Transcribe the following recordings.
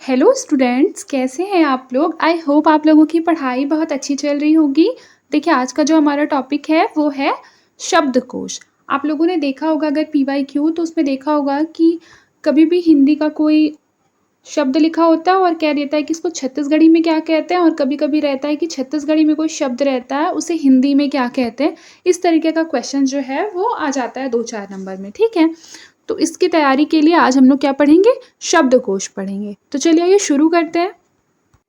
Hello students, कैसे हैं आप लोग? आई होप आप लोगों की पढ़ाई बहुत अच्छी चल रही होगी। देखिए, आज का जो हमारा टॉपिक है वो है शब्दकोश। आप लोगों ने देखा होगा, अगर पीवाईक्यू तो उसमें देखा होगा कि कभी भी हिंदी का कोई शब्द लिखा होता है और कह देता है कि इसको छत्तीसगढ़ी में क्या कहते हैं, और कभी-कभी रहता है कि छत्तीसगढ़ी में कोई शब्द रहता है, उसे हिंदी में क्या कहते हैं। इस तरीके का क्वेश्चन जो है वो आ जाता है 2-4 नंबर में, ठीक है? तो इसकी तैयारी के लिए आज हम लोग क्या पढ़ेंगे? शब्दकोश पढ़ेंगे। तो चलिए आइए शुरू करते हैं।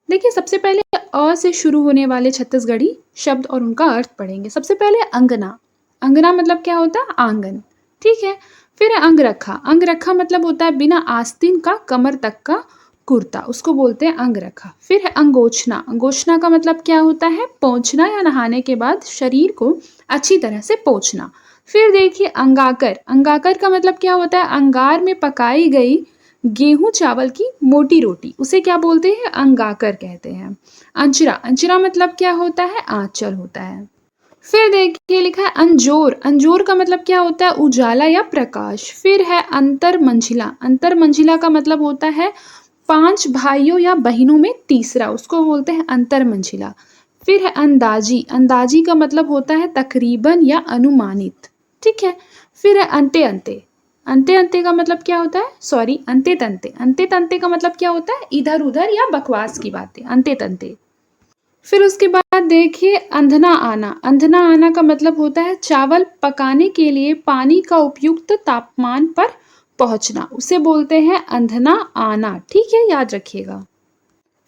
देखिए, सबसे पहले अ से शुरू होने वाले छत्तीसगढ़ी शब्द और उनका अर्थ पढ़ेंगे। सबसे पहले अंगना। अंगना मतलब क्या होता है? आंगन, ठीक है? फिर है अंगरखा। अंगरखा मतलब होता है बिना आस्तीन का कमर तक का कुर्ता, उसको बोलते हैं अंगरखा। फिर है अंगोछना। अंगोछना का मतलब क्या होता है? पोंछना या नहाने के बाद शरीर को अच्छी तरह से पोंछना। फिर देखिए अंगाकर। अंगाकर का मतलब क्या होता है? अंगार में पकाई गई गेहूं चावल की मोटी रोटी, उसे क्या बोलते हैं? अंगाकर कहते हैं। अंचरा। अंचरा मतलब क्या होता है? आंचल होता है। फिर देखिए लिखा है अंजोर। अंजोर का मतलब क्या होता है? उजाला या प्रकाश। फिर है अंतर मंजिला। अंतर मंजिला का मतलब होता है 5 भाइयों या बहनों में तीसरा, उसको बोलते हैं अंतर मंजिला। फिर है अंदाजी। अंदाजी का मतलब होता है तकरीबन या अनुमानित, ठीक है? फिर है अंते अंते। अंते अंते का मतलब क्या होता है? सॉरी, अंते तंते। अंते तंते का मतलब क्या होता है? इधर उधर या बकवास की बातें, अंते तंते। फिर उसके बाद देखिए अंधना आना। अंधना आना का मतलब होता है चावल पकाने के लिए पानी का उपयुक्त तापमान पर पहुंचना, उसे बोलते हैं अंधना आना, ठीक है? याद रखिएगा।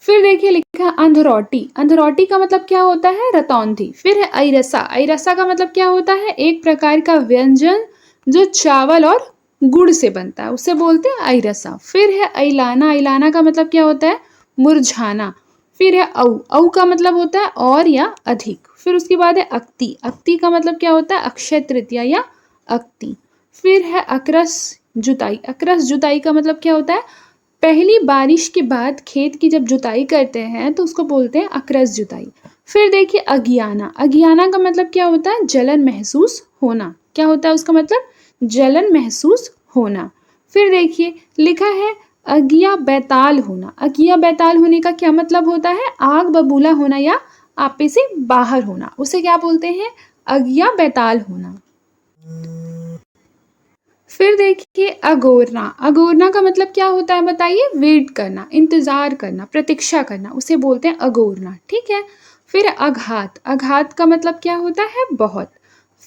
फिर देखिए लिखा है अंधरोटी। अंधरोटी का मतलब क्या होता है? रतौंधी। फिर है अइरसा। अइरसा का मतलब क्या होता है? एक प्रकार का व्यंजन जो चावल और गुड़ से बनता है, उसे बोलते हैं अइरसा। फिर है अइलाना। अइलाना का मतलब क्या होता है? मुरझाना। फिर है औ। औ का मतलब होता है और या अधिक। फिर उसके बाद है अक्ति। अक्ति का मतलब क्या होता है? अक्षय तृतीया या अक्ति। फिर है अकरस जुताई। अकरस जुताई का मतलब क्या होता है? पहली बारिश के बाद खेत की जब जुताई करते हैं तो उसको बोलते हैं अकरस जुताई। फिर देखिए अगियाना। अगियाना का मतलब क्या होता है? जलन महसूस होना। क्या होता है उसका मतलब? जलन महसूस होना। फिर देखिए लिखा है अगिया बैताल होना। अगिया बैताल होने का क्या मतलब होता है? आग बबूला होना या आपे से बाहर होना, उसे क्या बोलते हैं? अगिया बैताल होना। फिर देखिए अगोरना। अगोरना का मतलब क्या होता है बताइए? वेट करना, इंतजार करना, प्रतीक्षा करना, उसे बोलते हैं अगोरना, ठीक है? फिर अघात। अघात का मतलब क्या होता है? बहुत।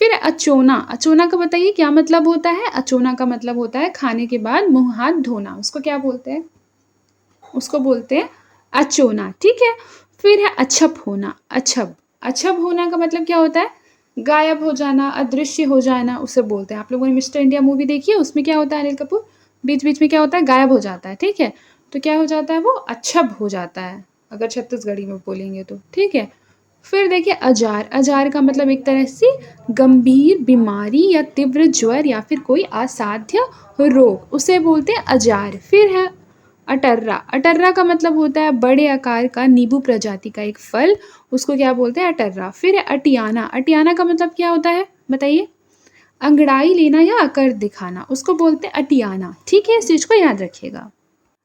फिर अचोना। अचोना का बताइए क्या मतलब होता है? अचोना का मतलब होता है खाने के बाद मुंह हाथ धोना, उसको क्या बोलते हैं? उसको बोलते हैं अचोना, ठीक है? फिर है अछप होना। अछप। अछप होना का मतलब क्या होता है? गायब हो जाना, अदृश्य हो जाना, उसे बोलते हैं। आप लोगों ने मिस्टर इंडिया मूवी देखी है, उसमें क्या होता है? अनिल कपूर बीच बीच में क्या होता है? गायब हो जाता है, ठीक है? तो क्या हो जाता है? वो अछप हो जाता है, अगर छत्तीसगढ़ी में बोलेंगे तो, ठीक है? फिर देखिए अजार। अजार का मतलब एक तरह से गंभीर बीमारी या तीव्र ज्वर या फिर कोई असाध्य रोग, उसे बोलते हैं अजार। फिर है अटर्रा। अटर्रा का मतलब होता है बड़े आकार का नींबू प्रजाति का एक फल, उसको क्या बोलते हैं? अटर्रा। फिर है अटियाना। अटियाना का मतलब क्या होता है बताइए? अंगड़ाई लेना या अकड़ दिखाना, उसको बोलते हैं अटियाना, ठीक है? इस चीज को याद रखिएगा।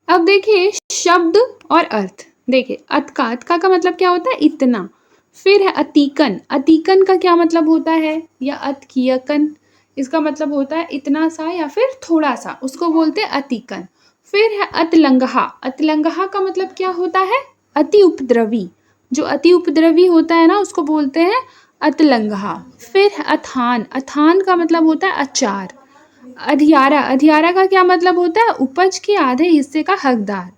अब देखिए शब्द और अर्थ। देखिए अतका। अतका का मतलब क्या होता है? इतना। फिर है अतीकन। अतीकन का क्या मतलब होता है? या अतकियकन, इसका मतलब होता है इतना सा या फिर थोड़ा सा, उसको बोलते हैं अतीकन। फिर है अतलंगहा। अतलंगहा का मतलब क्या होता है? अति उपद्रवी। जो अति उपद्रवी होता है ना, उसको बोलते हैं अतलंगहा। फिर है अथान। अथान का मतलब होता है अचार। अधियारा। अधियारा का क्या मतलब होता है? उपज के आधे हिस्से का हकदार।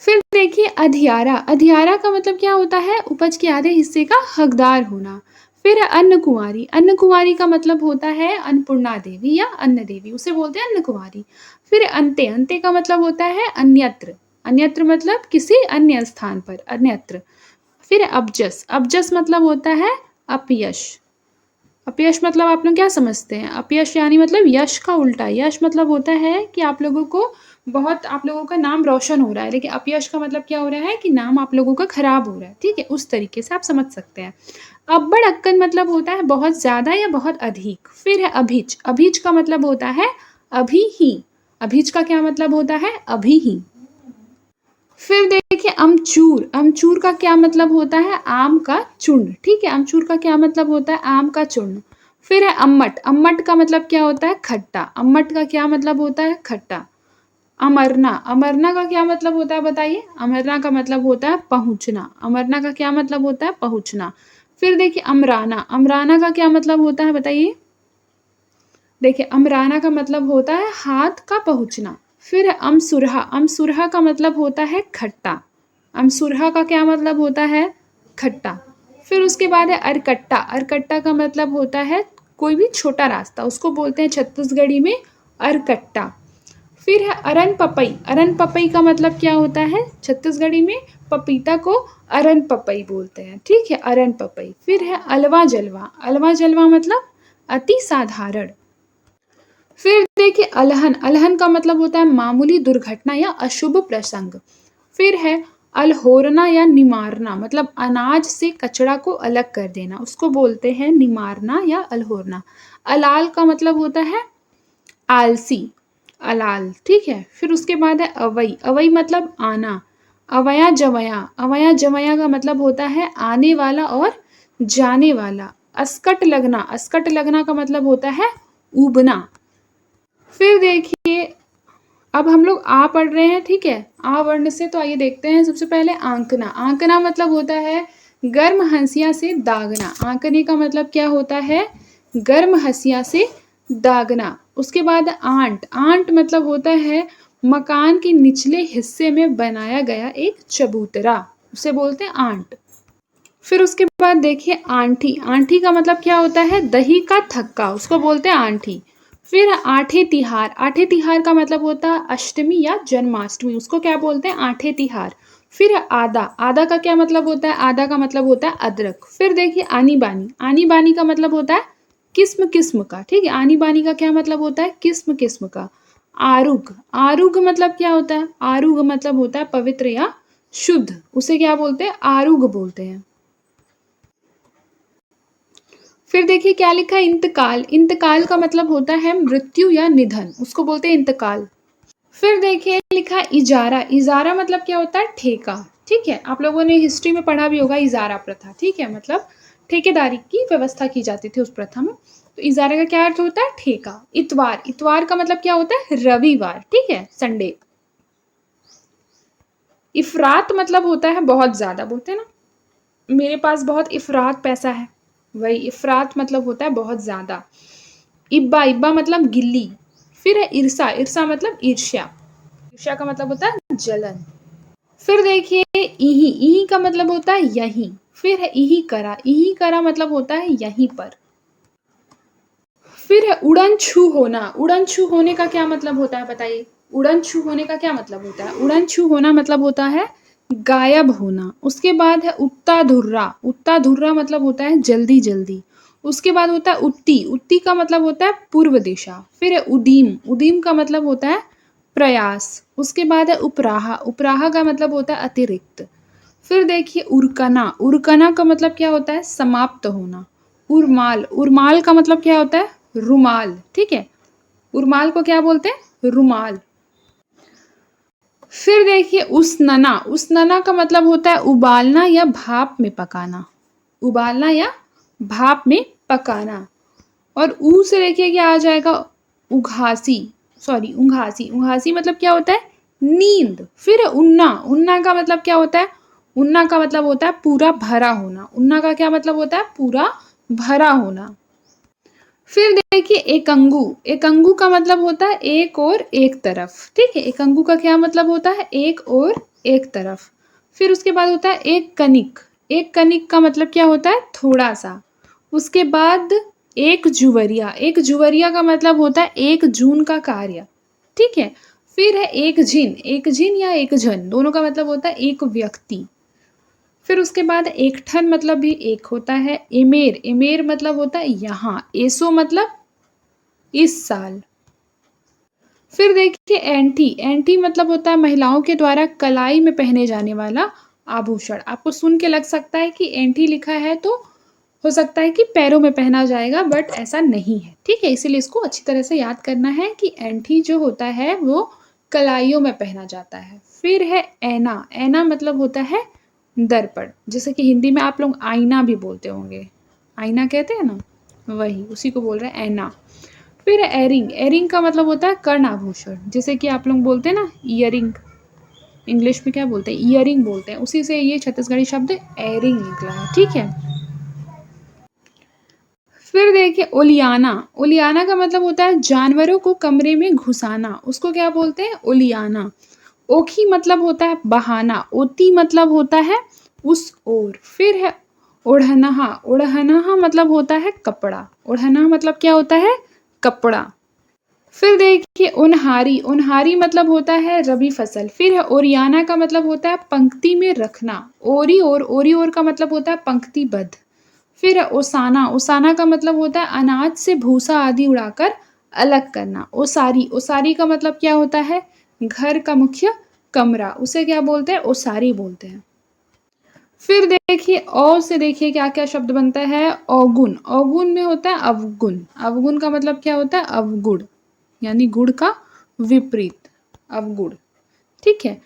फिर देखिए अधियारा। अधियारा का मतलब क्या होता है? उपज के आधे हिस्से का हकदार होना। फिर अन्न कुंवारी। अन्न कुंवारी का मतलब होता है अन्नपूर्णा देवी या अन्न देवी, उसे बोलते हैं अन्न कुंवारी। फिर अंते। अंते का मतलब होता है अन्यत्र। अन्यत्र मतलब किसी अन्य स्थान पर, अन्यत्र। फिर अबजस। अबजस मतलब होता है अपयश। अपयश मतलब आप लोग क्या समझते हैं? अपयश यानी मतलब यश का उल्टा। यश मतलब होता है कि आप लोगों को बहुत, आप लोगों का नाम रोशन हो रहा है, लेकिन अपयश का मतलब क्या हो रहा है? कि नाम आप लोगों का खराब हो रहा है, ठीक है? उस तरीके से आप समझ सकते हैं। अब्बड़ अक्कन मतलब होता है बहुत ज्यादा या बहुत अधिक। फिर है अभिज। अभिज का मतलब होता है अभी ही। अभिज का क्या मतलब होता है? अभी ही। फिर देखिए अमचूर, अमचूर का क्या मतलब होता है? आम का चूर्ण, ठीक है, अमचूर का क्या मतलब होता है? आम का चूर्ण। फिर है अम्मट, अम्मट का मतलब क्या होता है? खट्टा, अम्मट का क्या मतलब होता है? खट्टा। अमरना, अमरना का क्या मतलब होता है बताइए? अमरना का मतलब होता है पहुंचना, अमरना का क्या मतलब होता है? पहुंचना। फिर देखिए अमराना, अमराना का क्या मतलब होता है बताइए? देखिए अमराना का मतलब होता है हाथ का पहुंचना। फिर अमसुरहा, अमसुरहा का मतलब होता है खट्टा, अमसुरहा का क्या मतलब होता है? खट्टा। फिर उसके बाद है अरकट्टा, अरकट्टा का मतलब होता है कोई भी छोटा रास्ता, उसको बोलते हैं छत्तीसगढ़ी में अरकट्टा। फिर है अरन पपई, अरन पपई का मतलब क्या होता है? छत्तीसगढ़ी में पपीता को अरन पपई बोलते हैं, ठीक है, अरन पपई। फिर है अलवा जलवा, अलवा जलवा मतलब अति साधारण। फिर देखिए अलहन, अलहन का मतलब होता है मामूली दुर्घटना या अशुभ प्रसंग। फिर है अलहोरना या निमारना, मतलब अनाज से कचरा को अलग कर देना, उसको बोलते हैं निमारना या अलहोरना। अलाल का मतलब होता है आलसी, अलाल, ठीक है। फिर उसके बाद है अवई, अवई मतलब आना। अवया जवया, अवया जवया का मतलब होता है आने वाला और जाने वाला। अस्कट लगना, अस्कट लगना का मतलब होता है ऊबना। फिर देखिए अब हम लोग आ पढ़ रहे हैं, ठीक है, आ वर्ण से, तो आइए देखते हैं। सबसे पहले आंकना, आंकना मतलब होता है गर्म हंसिया से दागना, आंकने का मतलब क्या होता है? गर्म हंसिया से दागना। उसके बाद आंट, आंट मतलब होता है मकान के निचले हिस्से में बनाया गया एक चबूतरा, उसे बोलते हैं आंट। फिर उसके बाद देखिए आंठी, आंठी का मतलब क्या होता है? दही का थक्का, उसको बोलते हैं आंठी। फिर आठे तिहार, आठे तिहार का मतलब होता है अष्टमी या जन्माष्टमी, उसको क्या बोलते हैं? आठे तिहार। फिर आदा, आदा का क्या मतलब होता है? आदा का मतलब होता है अदरक। फिर देखिए आनी बानी, आनी बानी का मतलब होता है किस्म किस्म का, ठीक है, आनी बानी का क्या मतलब होता है? किस्म किस्म का। आरुग, आरुग मतलब क्या होता है? आरुग मतलब होता है पवित्र या शुद्ध, उसे क्या बोलते हैं? आरुग बोलते हैं। फिर देखिए क्या लिखा है? इंतकाल, इंतकाल का मतलब होता है मृत्यु या निधन, उसको बोलते हैं इंतकाल। फिर देखिए लिखा है इजारा, इजारा मतलब क्या होता है? ठेका, ठीक है, आप लोगों ने हिस्ट्री में पढ़ा भी होगा इजारा प्रथा, ठीक है, मतलब ठेकेदारी की व्यवस्था की जाती थी उस प्रथा में। तो इजारा का क्या अर्थ होता है? ठेका। इतवार, इतवार का मतलब क्या होता है? रविवार, ठीक है, संडे। इफरात मतलब होता है बहुत ज्यादा, बोलते हैं ना मेरे पास बहुत इफरात पैसा है, वही इफरात मतलब होता है बहुत ज्यादा। इब्बा, इब्बा मतलब गिल्ली। फिर है ईर्षा, ईर्षा मतलब ईर्ष्या, ईर्ष्या का मतलब होता है जलन। फिर देखिए इही, इही का मतलब होता है यहीं। फिर है इही करा, इही करा मतलब होता है यहीं पर। फिर है उड़न छू होना, उड़न छू होने का क्या मतलब होता है बताइए? उड़न छू होने का क्या मतलब होता है? उड़न छू होना मतलब होता है गायब होना। उसके बाद है उत्ता धुर्रा, उत्ता धुर्रा मतलब होता है जल्दी जल्दी। उसके बाद होता है उत्ती, उत्ती का मतलब होता है पूर्व दिशा। फिर है उदीम, उदीम का मतलब होता है प्रयास। उसके बाद है उपराहा, उपराहा का मतलब होता है अतिरिक्त। फिर देखिए उरकना, उरकना का मतलब क्या होता है? समाप्त होना। उर्माल, उर्माल का मतलब क्या होता है? रुमाल, ठीक है, उर्माल को क्या बोलते हैं? रुमाल। फिर देखिए उसनना, उसनना का मतलब होता है उबालना या भाप में पकाना, उबालना या भाप में पकाना। और ऊ से देखिए क्या आ जाएगा? उघासी, सॉरी उंघासी, उंघासी मतलब क्या होता है? नींद। फिर उन्ना, उन्ना का मतलब क्या होता है? उन्ना का मतलब होता है पूरा भरा होना, उन्ना का क्या मतलब होता है? पूरा भरा होना। फिर देखिए एकंगू, एकंगू का मतलब होता है एक और एक तरफ, ठीक है, एकंगू का क्या मतलब होता है? एक और एक तरफ। फिर उसके बाद होता है एक कनिक, एक कनिक का मतलब क्या होता है? थोड़ा सा। उसके बाद एक जुवरिया, एक जुवरिया का मतलब होता है एक जून का कार्य, ठीक है। फिर है एक जिन, एक जिन या एक जन, दोनों का मतलब होता है एक व्यक्ति। फिर उसके बाद एक ठन मतलब भी एक होता है। एमेर, एमेर मतलब होता है यहाँ। एसो मतलब इस साल। फिर देखिए एंटी, एंटी मतलब होता है महिलाओं के द्वारा कलाई में पहने जाने वाला आभूषण। आपको सुन के लग सकता है कि एंटी लिखा है तो हो सकता है कि पैरों में पहना जाएगा, बट ऐसा नहीं है, ठीक है, इसीलिए इसको अच्छी तरह से याद करना है कि एंटी जो होता है वो कलाइयों में पहना जाता है। फिर है ऐना, ऐना मतलब होता है दर्पण, जैसे कि हिंदी में आप लोग आईना भी बोलते होंगे, आईना कहते हैं ना, वही उसी को बोल रहे हैं ऐना। फिर है एयरिंग, एयरिंग का मतलब होता है कर्ण आभूषण, जैसे कि आप लोग बोलते हैं ना ईयरिंग, इंग्लिश में क्या बोलते हैं, ईयरिंग बोलते हैं, उसी से ये छत्तीसगढ़ी शब्द एयरिंग निकला है, ठीक है। फिर देखिए ओलियाना, ओलियाना का मतलब होता है जानवरों को कमरे में घुसाना, उसको क्या बोलते हैं, ओलियाना। ओखी मतलब होता है बहाना, ओती मतलब होता है उस ओर। फिर है ओढ़नहा, ओढ़नहा मतलब होता है कपड़ा, ओढ़ना मतलब क्या होता है, कपड़ा। फिर देखिए उनहारी, उनहारी मतलब होता है रबी फसल। फिर है ओरियाना का मतलब होता है पंक्ति में रखना, ओरी ओर, ओरी ओर का मतलब होता है पंक्तिबद्ध। फिर है ओसाना, ओसाना का मतलब होता है अनाज से भूसा आदि उड़ाकर अलग करना। ओसारी, ओसारी का मतलब क्या होता है, घर का मुख्य कमरा, उसे क्या बोलते हैं, ओसारी बोलते हैं। फिर देखिए औ से देखिए क्या क्या शब्द बनता है, अवगुण, अवगुण में होता है अवगुण, अवगुण का मतलब क्या होता है, अवगुण, यानी गुण का विपरीत, अवगुण, ठीक है।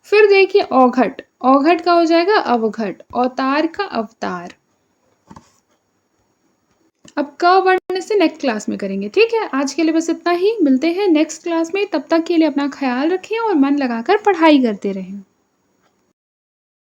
फिर देखिए औघट, औघट का हो जाएगा अवघट, अवतार का अवतार। अब क वर्ण से नेक्स्ट क्लास में करेंगे, ठीक है। आज के लिए बस इतना ही, मिलते हैं नेक्स्ट क्लास में, तब तक के लिए अपना ख्याल रखें और मन लगाकर पढ़ाई करते रहें।